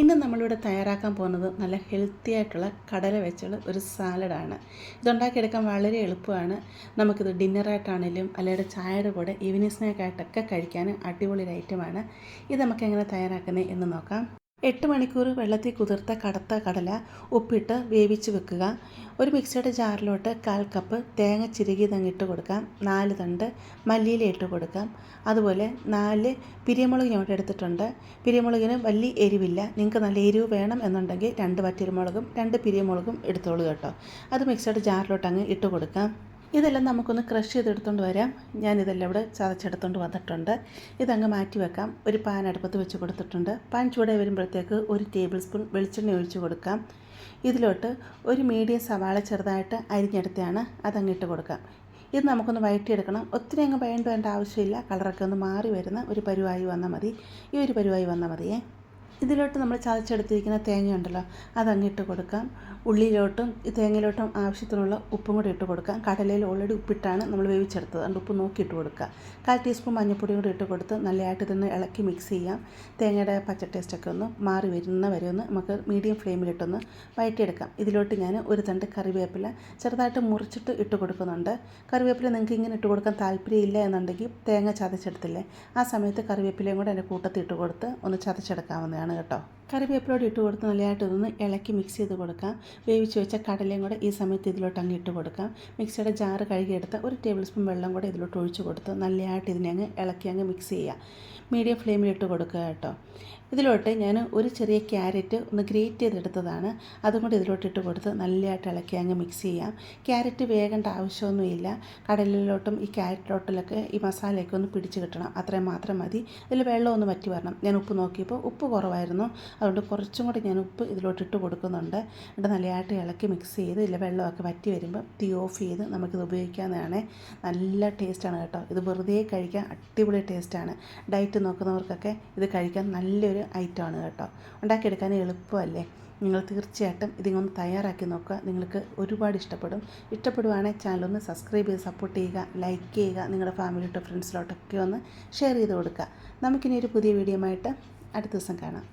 ഇന്ന് നമ്മളിവിടെ തയ്യാറാക്കാൻ പോകുന്നത് നല്ല ഹെൽത്തി ആയിട്ടുള്ള കടല വെച്ചുള്ള ഒരു സാലഡാണ്. ഇതുണ്ടാക്കിയെടുക്കാൻ വളരെ എളുപ്പമാണ്. നമുക്കിത് ഡിന്നറായിട്ടാണെങ്കിലും അല്ലെങ്കിൽ ചായയുടെ കൂടെ ഈവനിങ് സ്നാക്കായിട്ടൊക്കെ കഴിക്കാൻ അടിപൊളി ഒരു ഐറ്റമാണ്. ഇത് നമുക്ക് എങ്ങനെ തയ്യാറാക്കുന്നത് എന്ന് നോക്കാം. 8 മണിക്കൂർ വെള്ളത്തിൽ കുതിർത്ത കറുത്ത കടല ഉപ്പിട്ട് വേവിച്ച് വെക്കുക. ഒരു മിക്സിയുടെ ജാറിലോട്ട് 1/4 കപ്പ് തേങ്ങ ചിരകിയതങ്ങിട്ട് കൊടുക്കാം. 4 തണ്ട് മല്ലിയില ഇട്ട് കൊടുക്കാം. അതുപോലെ 4 പിരിയമുളക് ഞാൻ ഇവിടെ എടുത്തിട്ടുണ്ട്. പിരിയമുളകിന് വലിയ എരിവില്ല. നിങ്ങൾക്ക് നല്ല എരിവ് വേണം എന്നുണ്ടെങ്കിൽ 2 വറ്റൽമുളകും 2 പിരിയമുളകും എടുത്തോളൂ കേട്ടോ. അത് മിക്സിയുടെ ജാറിലോട്ട് അങ്ങ് ഇട്ട് കൊടുക്കാം. ഇതെല്ലാം നമുക്കൊന്ന് ക്രഷ് ചെയ്തെടുത്തുകൊണ്ട് വരാം. ഞാനിതെല്ലാം ഇവിടെ ചതച്ചെടുത്തുകൊണ്ട് വന്നിട്ടുണ്ട്. ഇതങ്ങ് മാറ്റി വെക്കാം. ഒരു പാൻ അടുപ്പത്ത് വെച്ച് കൊടുത്തിട്ടുണ്ട്. പാൻ ചൂടായി വരുമ്പോഴത്തേക്ക് 1 ടേബിൾ സ്പൂൺ വെളിച്ചെണ്ണ ഒഴിച്ച് കൊടുക്കാം. ഇതിലോട്ട് ഒരു മീഡിയം സവാള ചെറുതായിട്ട് അരിഞ്ഞെടുത്താണ് അതങ്ങിട്ട് കൊടുക്കാം. ഇത് നമുക്കൊന്ന് വഴറ്റിയെടുക്കണം. ഒത്തിരി അങ്ങ് വേണ്ട ആവശ്യമില്ല. കളറൊക്കെ ഒന്ന് മാറി വരുന്ന ഒരു പരുവായി വന്നാൽ മതി. ഈ ഒരു പരുവായി വന്നാൽ മതിയേ. ഇതിലോട്ട് നമ്മൾ ചതച്ചെടുത്തിരിക്കുന്ന തേങ്ങയുണ്ടല്ലോ അതങ്ങിട്ട് കൊടുക്കാം. ഉള്ളിയിലോട്ടും തേങ്ങയിലോട്ടും ആവശ്യത്തിനുള്ള ഉപ്പും കൂടി ഇട്ട് കൊടുക്കാം. കടലയിൽ ഓൾറെഡി ഉപ്പിട്ടാണ് നമ്മൾ വേവിച്ചെടുത്തത്. അതുകൊണ്ട് ഉപ്പ് നോക്കി ഇട്ട് കൊടുക്കുക. 1/4 ടീസ്പൂൺ മഞ്ഞൾപ്പൊടിയും കൂടി ഇട്ട് കൊടുത്ത് നല്ലതായിട്ട് ഇതൊന്ന് ഇളക്കി മിക്സ് ചെയ്യാം. തേങ്ങയുടെ പച്ച ടേസ്റ്റൊക്കെ ഒന്ന് മാറി വരുന്ന വരെ ഒന്ന് നമുക്ക് മീഡിയം ഫ്ലെയിമിലിട്ടൊന്ന് വഴറ്റിയെടുക്കാം. ഇതിലോട്ട് ഞാൻ ഒരു തണ്ട് കറിവേപ്പില ചെറുതായിട്ട് മുറിച്ചിട്ട് ഇട്ട് കൊടുക്കുന്നുണ്ട്. കറിവേപ്പില നിങ്ങൾക്ക് ഇങ്ങനെ ഇട്ട് കൊടുക്കാൻ താല്പര്യമില്ല എന്നുണ്ടെങ്കിൽ തേങ്ങ ചതച്ചെടുത്തില്ലേ, ആ സമയത്ത് കറിവേപ്പിലയും കൂടെ എൻ്റെ കൂട്ടത്തിൽ ഇട്ട് കൊടുത്ത് ഒന്ന് ചതച്ചെടുക്കാവുന്നതാണ് കേട്ടോ. കറിവേപ്പിലോട് ഇട്ട് കൊടുത്ത് നല്ലതായിട്ട് ഇതൊന്ന് ഇളക്കി മിക്സ് ചെയ്ത് കൊടുക്കാം. വേവിച്ച് വെച്ച കടലയും കൂടെ ഈ സമയത്ത് ഇതിലോട്ട് അങ്ങ് ഇട്ട് കൊടുക്കാം. മിക്സിയുടെ ജാറ് കഴുകിയെടുത്ത് 1 ടേബിൾ സ്പൂൺ വെള്ളം കൂടെ ഇതിലോട്ട് ഒഴിച്ച് കൊടുത്ത് നല്ലതായിട്ട് ഇതിനെ അങ്ങ് ഇളക്കി അങ്ങ് മിക്സ് ചെയ്യുക. മീഡിയം ഫ്ലെയിമിലിട്ട് കൊടുക്കുക കേട്ടോ. ഇതിലോട്ട് ഞാൻ ഒരു ചെറിയ ക്യാരറ്റ് ഒന്ന് ഗ്രേറ്റ് ചെയ്തെടുത്തതാണ്. അതും കൂടി ഇതിലോട്ട് ഇട്ട് കൊടുത്ത് നല്ലതായിട്ട് ഇളക്കി അങ്ങ് മിക്സ് ചെയ്യാം. ക്യാരറ്റ് വേകേണ്ട ആവശ്യമൊന്നുമില്ല. കടലിലോട്ടും ഈ ക്യാരറ്റിലോട്ടിലൊക്കെ ഈ മസാലയൊക്കെ ഒന്ന് പിടിച്ച് കിട്ടണം, അത്രയും മാത്രം മതി. ഇതിൽ വെള്ളം ഒന്ന് വറ്റി വരണം. ഞാൻ ഉപ്പ് നോക്കിയപ്പോൾ ഉപ്പ് കുറവായിരുന്നു. അതുകൊണ്ട് കുറച്ചും കൂടി ഞാൻ ഉപ്പ് ഇതിലോട്ട് ഇട്ട് കൊടുക്കുന്നുണ്ട്. എന്നിട്ട് നല്ലതായിട്ട് ഇളക്കി മിക്സ് ചെയ്ത് ഇതിൽ വെള്ളമൊക്കെ വറ്റി വരുമ്പോൾ തീ ഓഫ് ചെയ്ത് നമുക്കിത് ഉപയോഗിക്കാവുന്നതാണ്. നല്ല ടേസ്റ്റാണ് കേട്ടോ. ഇത് വെറുതെ കഴിക്കാൻ അടിപൊളി ടേസ്റ്റാണ്. ഡയറ്റ് നോക്കുന്നവർക്കൊക്കെ ഇത് കഴിക്കാൻ നല്ലൊരു ഐറ്റമാണ് കേട്ടോ. ഉണ്ടാക്കിയെടുക്കാൻ എളുപ്പമല്ലേ. നിങ്ങൾ തീർച്ചയായിട്ടും ഇതിങ്ങൊന്ന് തയ്യാറാക്കി നോക്കുക. നിങ്ങൾക്ക് ഒരുപാട് ഇഷ്ടപ്പെടുവാണെങ്കിൽ ചാനലൊന്ന് സബ്സ്ക്രൈബ് ചെയ്ത് സപ്പോർട്ട് ചെയ്യുക, ലൈക്ക് ചെയ്യുക, നിങ്ങളുടെ ഫാമിലിയിട്ടോ ഫ്രണ്ട്സിലോട്ടൊക്കെ ഒന്ന് ഷെയർ ചെയ്ത് കൊടുക്കുക. നമുക്കിനി ഒരു പുതിയ വീഡിയോ ആയിട്ട് അടുത്ത ദിവസം കാണാം.